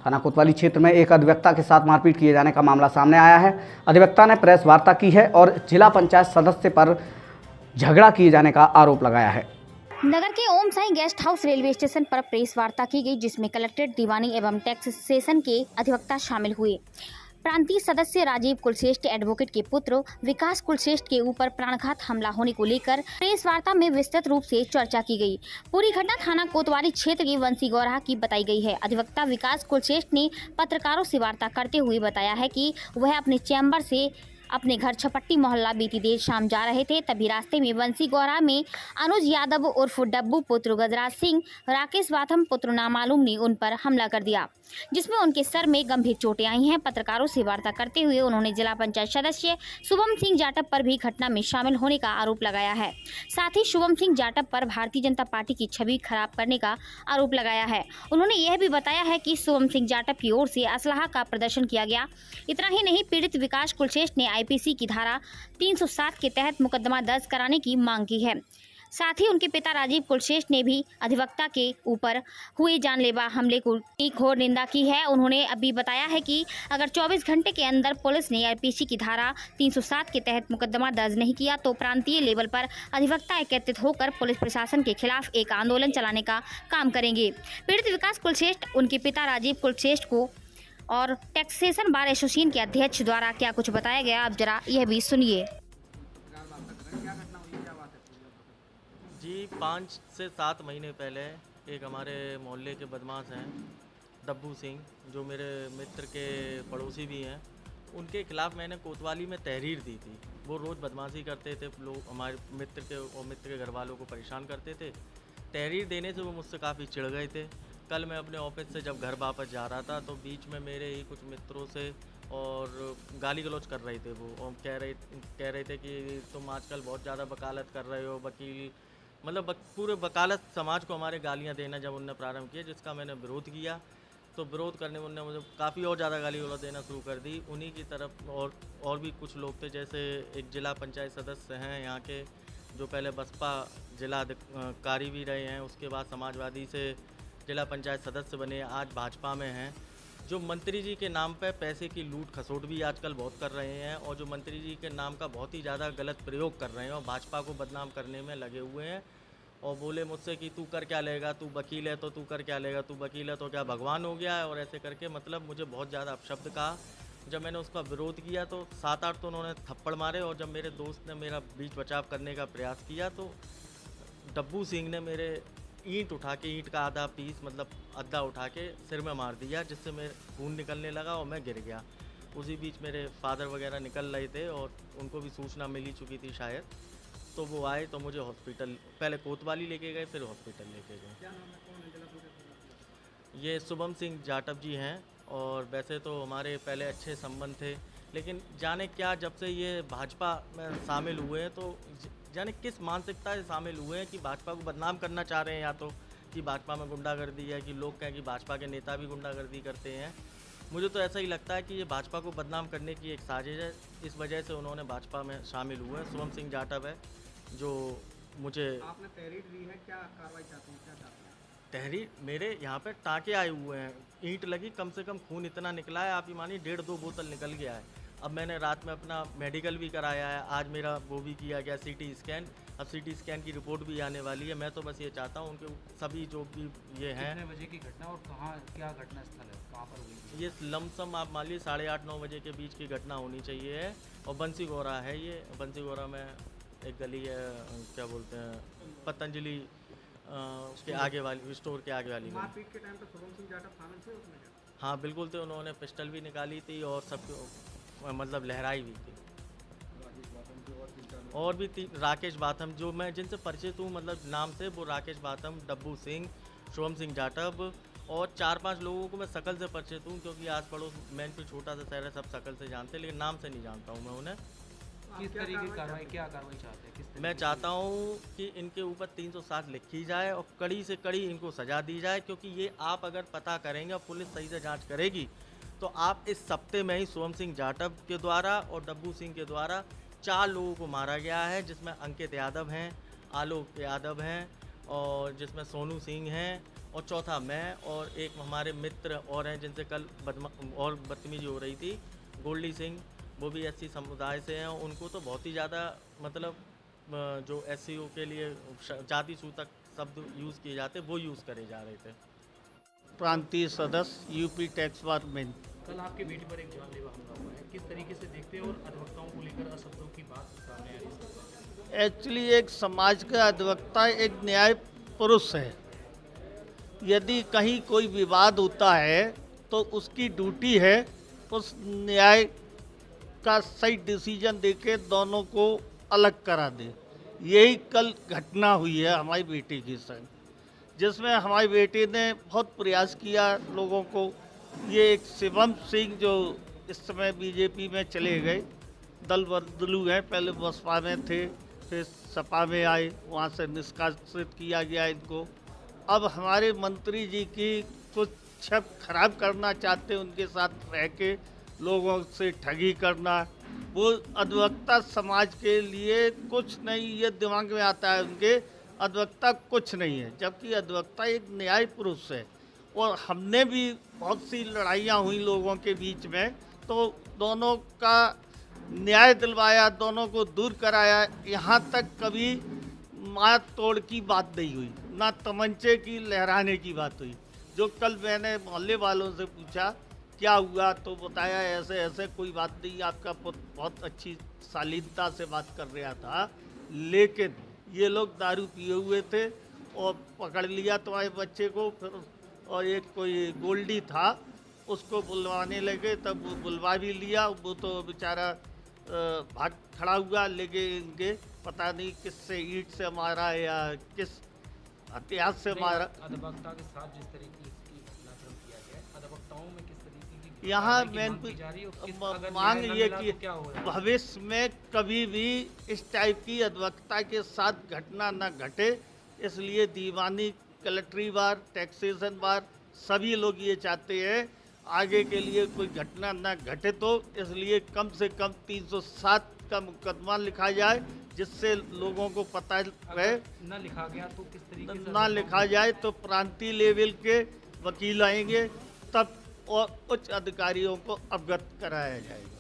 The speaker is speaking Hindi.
थाना कोतवाली क्षेत्र में एक अधिवक्ता के साथ मारपीट किए जाने का मामला सामने आया है। अधिवक्ता ने प्रेस वार्ता की है और जिला पंचायत सदस्य पर झगड़ा किए जाने का आरोप लगाया है। नगर के Om Sai guest house railway station पर प्रेस वार्ता की गई, जिसमें कलेक्ट्रेट दीवानी एवं टैक्सेशन के अधिवक्ता शामिल हुए। प्रांतीय सदस्य राजीव कुलश्रेष्ठ एडवोकेट के पुत्र विकास कुलश्रेष्ठ के ऊपर प्राणघात हमला होने को लेकर प्रेस वार्ता में विस्तृत रूप से चर्चा की गई। पूरी घटना थाना कोतवाली क्षेत्र के वंशी गौराहा की बताई गई है। अधिवक्ता विकास कुलश्रेष्ठ ने पत्रकारों से वार्ता करते हुए बताया है कि वह अपने चैम्बर से अपने घर छपट्टी मोहल्ला बीती देर शाम जा रहे थे, तभी रास्ते में वंशी गौरा में अनुज यादव उर्फ डब्बू पुत्र गजराज सिंह, राकेश वाथम पुत्र नामालूम ने उन पर हमला कर दिया, जिसमें उनके सर में गंभीर चोटें आई हैं। पत्रकारों से वार्ता करते हुए उन्होंने जिला पंचायत सदस्य शुभम सिंह जाटव पर भी घटना में शामिल होने का आरोप लगाया है। साथ ही शुभम सिंह जाटव पर भारतीय जनता पार्टी की छवि खराब करने का आरोप लगाया है। उन्होंने यह भी बताया है कि शुभम सिंह जाटव की ओर से असलाह का प्रदर्शन किया गया। इतना ही नहीं, पीड़ित विकास कुलश्रेष्ठ ने आईपीसी की धारा 307 के तहत मुकदमा दर्ज कराने की मांग की है। साथ ही उनके पिता राजीव कुलश्रेष्ठ ने भी अधिवक्ता के ऊपर हुए जानलेवा हमले की घोर निंदा की है। उन्होंने अभी बताया है कि अगर 24 घंटे के अंदर पुलिस ने आईपीसी की धारा 307 के तहत मुकदमा दर्ज नहीं किया तो प्रांतीय लेवल पर अधिवक्ता एकत्रित होकर पुलिस प्रशासन के खिलाफ एक आंदोलन चलाने का काम करेंगे। पीड़ित विकास कुलश्रेष्ठ, उनके पिता राजीव कुलश्रेष्ठ को और टैक्सेशन बार एसोसिएशन के अध्यक्ष द्वारा क्या कुछ बताया गया, आप जरा यह भी सुनिए। जी 5 से 7 महीने पहले एक हमारे मोहल्ले के बदमाश हैं डब्बू सिंह, जो मेरे मित्र के पड़ोसी भी हैं, उनके खिलाफ़ मैंने कोतवाली में तहरीर दी थी। वो रोज़ बदमाशी करते थे, लोग हमारे मित्र के और मित्र के घर वालों को परेशान करते थे। तहरीर देने से वो मुझसे काफ़ी चिढ़ गए थे। कल मैं अपने ऑफिस से जब घर वापस जा रहा था तो बीच में मेरे ही कुछ मित्रों से और गाली गलौज कर रहे थे वो, और कह रहे थे कि तुम आजकल बहुत ज़्यादा वकालत कर रहे हो, वकील मतलब पूरे वकालत समाज को हमारे गालियां देना जब उनने प्रारंभ किया, जिसका मैंने विरोध किया। तो विरोध करने में उनने मुझे काफ़ी और ज़्यादा गाली गलौज देना शुरू कर दी। उन्हीं की तरफ और भी कुछ लोग थे, जैसे एक जिला पंचायत सदस्य हैं यहाँ के, जो पहले बसपा जिला अधिकारी भी रहे हैं, उसके बाद समाजवादी से जिला पंचायत सदस्य बने, आज भाजपा में हैं, जो मंत्री जी के नाम पे पैसे की लूट खसोट भी आजकल बहुत कर रहे हैं, और जो मंत्री जी के नाम का बहुत ही ज़्यादा गलत प्रयोग कर रहे हैं और भाजपा को बदनाम करने में लगे हुए हैं। और बोले मुझसे कि तू कर क्या लेगा, तू वकील है तो तू कर क्या लेगा, तू वकील है तो क्या भगवान हो गया है, और ऐसे करके मतलब मुझे बहुत ज़्यादा अपशब्द कहा। जब मैंने उसका विरोध किया तो 7-8 तो उन्होंने थप्पड़ मारे, और जब मेरे दोस्त ने मेरा बीच बचाव करने का प्रयास किया तो डब्बू सिंह ने मेरे ईंट उठा के, ईंट का आधा पीस मतलब अद्दा उठा के सिर में मार दिया, जिससे मेरे खून निकलने लगा और मैं गिर गया। उसी बीच मेरे फादर वगैरह निकल रहे थे और उनको भी सूचना मिल ही चुकी थी शायद, तो वो आए तो मुझे हॉस्पिटल पहले कोतवाली लेके गए, फिर हॉस्पिटल लेके गए। ये शुभम सिंह जाटव जी हैं, और वैसे तो हमारे पहले अच्छे संबंध थे, लेकिन जाने क्या जब से ये भाजपा में शामिल हुए हैं तो जाने किस मानसिकता से शामिल हुए हैं कि भाजपा को बदनाम करना चाह रहे हैं, या तो कि भाजपा में गुंडागर्दी है, कि लोग कहें कि भाजपा के नेता भी गुंडागर्दी करते हैं। मुझे तो ऐसा ही लगता है कि ये भाजपा को बदनाम करने की एक साजिश है, इस वजह से उन्होंने भाजपा में शामिल हुए हैं। शुभम सिंह जाटव है जो मुझे। आपने तहरीर दी है, क्या कार्रवाई चाहते हैं, क्या चाहते हैं? तहरीर मेरे यहाँ पे टाँके आए हुए हैं, ईंट लगी, कम से कम खून इतना निकला है, आप ही मानिए 1.5-2 बोतल निकल गया है। अब मैंने रात में अपना मेडिकल भी कराया है, आज मेरा वो भी किया गया सीटी स्कैन, अब सीटी स्कैन की रिपोर्ट भी आने वाली है। मैं तो बस ये चाहता हूँ उनके सभी जो भी ये हैं। कितने बजे की घटना और कहाँ, क्या घटना स्थल है, कहाँ पर हुई? ये लमसम आप मान लीजिए 8:30-9 बजे के बीच की घटना होनी चाहिए है, और बंसी गौरा है ये। बंसी गौरा में एक गली है, क्या बोलते हैं, पतंजलि उसके आगे वाली स्टोर के आगे वाली। मारपीट के टाइम पे शुभम सिंह जाटव शामिल थे उसमें? हाँ बिल्कुल थे, उन्होंने पिस्टल भी निकाली थी और सब मतलब लहराई भी थी। और भी राकेश वाथम, जो मैं जिनसे परिचित हूँ मतलब नाम से, वो राकेश वाथम, डब्बू सिंह, शुभम सिंह जाटव, और 4-5 लोगों को मैं शकल से परिचित हूँ, क्योंकि आस पड़ोस मैनपुर छोटा सा शहर है, सब शकल से जानते हैं, लेकिन नाम से नहीं जानता हूँ मैं उन्हें। किस तरीके की कार्रवाई, क्या कार्रवाई चाहते हैं, किस तरीके? मैं चाहता हूँ कि इनके ऊपर 307 लिखी जाए और कड़ी से कड़ी इनको सजा दी जाए, क्योंकि ये आप अगर पता करेंगे और पुलिस सही से जांच करेगी तो आप इस सप्ते में ही शुभम सिंह जाटव के द्वारा और डब्बू सिंह के द्वारा 4 लोगों को मारा गया है, जिसमें अंकित यादव हैं, आलोक यादव हैं, और जिसमें सोनू सिंह हैं, और चौथा मैं और एक हमारे मित्र और हैं जिनसे कल और बदतमीजी हो रही थी, गोल्डी सिंह, वो भी एससी समुदाय से हैं। उनको तो बहुत ही ज़्यादा मतलब जो एससीओ के लिए जाति सूचक शब्द यूज़ किए जाते वो यूज़ करे जा रहे थे। प्रांतीय सदस्य यूपी टैक्स डिपार्टमेंट। कल आपके बेटे पर एक जानलेवा हमला हुआ है, किस तरीके से देखते हैं और अधिवक्ताओं को लेकर अशब्दों की बात सामने आ रही है? एक्चुअली एक समाज का अधिवक्ता एक न्याय पुरुष है। यदि कहीं कोई विवाद होता है तो उसकी ड्यूटी है उस न्याय का सही डिसीजन देके दोनों को अलग करा दे। यही कल घटना हुई है हमारी बेटी के संग, जिसमें हमारी बेटी ने बहुत प्रयास किया लोगों को। ये एक शिवम सिंह जो इस समय बीजेपी में चले गए, दल बदलू हैं, पहले बसपा में थे, फिर सपा में आए, वहाँ से निष्कासित किया गया इनको। अब हमारे मंत्री जी की कुछ छप खराब करना चाहते, उनके साथ रह के लोगों से ठगी करना। वो अधिवक्ता समाज के लिए कुछ नहीं, ये दिमाग में आता है उनके, अधिवक्ता कुछ नहीं है, जबकि अधिवक्ता एक न्याय पुरुष है। और हमने भी बहुत सी लड़ाइयाँ हुई लोगों के बीच में, तो दोनों का न्याय दिलवाया, दोनों को दूर कराया। यहाँ तक कभी मार तोड़ की बात नहीं हुई, ना तमंचे की लहराने की बात हुई। जो कल मैंने मोहल्ले वालों से पूछा क्या हुआ, तो बताया ऐसे ऐसे कोई बात नहीं, आपका बहुत अच्छी शालीनता से बात कर रहा था, लेकिन ये लोग दारू पिए हुए थे और पकड़ लिया तुम्हारे बच्चे को। फिर और एक कोई गोल्डी था, उसको बुलवाने लगे, तब वो बुलवा भी लिया। वो तो बेचारा भाग खड़ा हुआ, लेकिन इनके पता नहीं किससे ईंट से मारा या किस हथियार से मारा। अधिवक्ता के साथ जिस तरीके की घटनाक्रम किया गया, अधिवक्ताओं में किस तरीके की यहाँ मांग मैं की जा रही है और किस- अगर मांग न्याय न ये मिला कि तो क्या होगा? भविष्य में कभी भी इस टाइप की अधिवक्ता के साथ घटना न घटे, इसलिए दीवानी, कलेक्ट्री बार, टैक्सेशन बार सभी लोग ये चाहते हैं आगे के लिए कोई घटना न घटे। तो इसलिए कम से कम 307 का मुकदमा लिखा जाए, जिससे लोगों को पता रहे। अगर न लिखा गया तो किस तरीके से ना लिखा जाए तो प्रांतीय लेवल के वकील आएंगे, तब और उच्च अधिकारियों को अवगत कराया जाएगा।